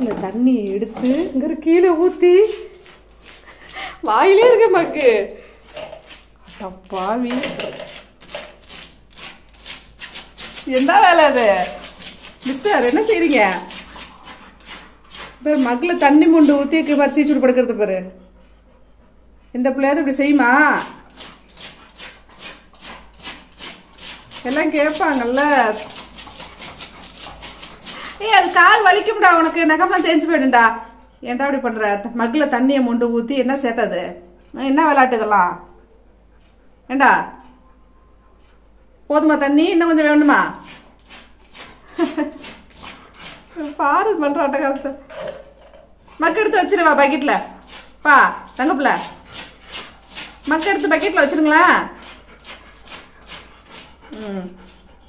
மக்கில் தண்ணி எடுத்து இங்கே கீழே ஊற்றி வாயிலே இருக்க மக்கு. பாவி, என்ன வேலை அது? மிஸ்டர், என்ன செய்றீங்க? பாரு, மக்கில் தண்ணி முண்டு ஊற்றி பாரு, சீச்சுடு படுக்கிறது பாரு. இந்த பிள்ளையாவது இப்படி செய்யுமா? எல்லாம் கேட்பாங்கல்ல. ஏய், அது கால் வலிக்கும்டா உனக்கு, நகம்லாம் தேஞ்சு போயிடும்டா. ஏன்டா அப்படி பண்ற? மக்கில் தண்ணியை முண்டு ஊற்றி என்ன சேட்டது? என்ன விளையாட்டு இதெல்லாம்? ஏண்டா, போதுமா தண்ணி? இன்னும் கொஞ்சம் வேணுமா? பாரு பண்ற அட்டகாசத்தை. மக்க எடுத்து வச்சிருவா பக்கெட்ல. பா தங்கப்பிள்ள, மக்க எடுத்து பக்கெட்ல வச்சிருங்களா?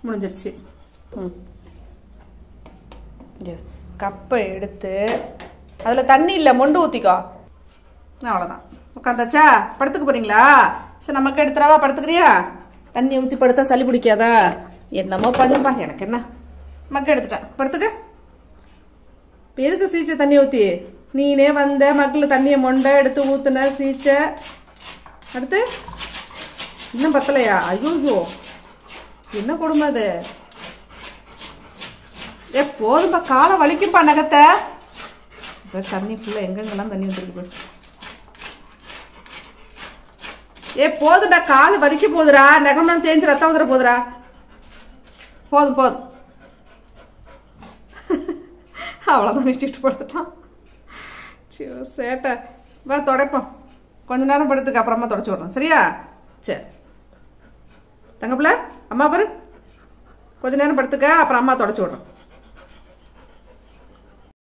முடிஞ்சிருச்சு. கப்பை எடுத்து அதில் தண்ணி இல்லை, மொண்டு ஊற்றிக்கோ. அவ்வளோதான். உட்காந்தாச்சா? படுத்துக்க போறீங்களா? சரி, நமக்கு எடுத்துறாவா? படுத்துக்கிறியா? தண்ணி ஊற்றி படுத்தா சளி பிடிக்காதா? என்னமோ பண்ணுப்பா, எனக்கு என்ன. மக்க எடுத்துட்டேன், படுத்துக்க. இப்போ எதுக்கு சீச்ச தண்ணி ஊற்றி? நீனே வந்த மக்கில் தண்ணியை மொண்டை எடுத்து ஊற்றுன, சீச்ச. அடுத்து இன்னும் பத்தலையா? ஐயோ, என்ன கொடுமை அது? போதும்பா, காலை வலிக்கும்பா நகத்தை. இப்போ தண்ணி ஃபுல்லாக எங்கெங்கெல்லாம் தண்ணி வந்துருக்கு. போதுடா, கால் வலிக்க போதுரா. நகம்லாம் தேஞ்சு ரத்தம் வந்துட போதுரா. போதும் போதும். அவ்வளோதான், வச்சுட்டு படுத்துட்டான். சரி, சேட்டை. வா துடைப்போம். கொஞ்ச நேரம் படுத்துக்க, அப்புறமா தொடச்சி விட்றோம், சரியா? சரி தங்கப்பிள்ள, அம்மா பாரு, கொஞ்ச நேரம் படுத்துக்க, அப்புறம் அம்மா தொடச்சி விட்றோம்.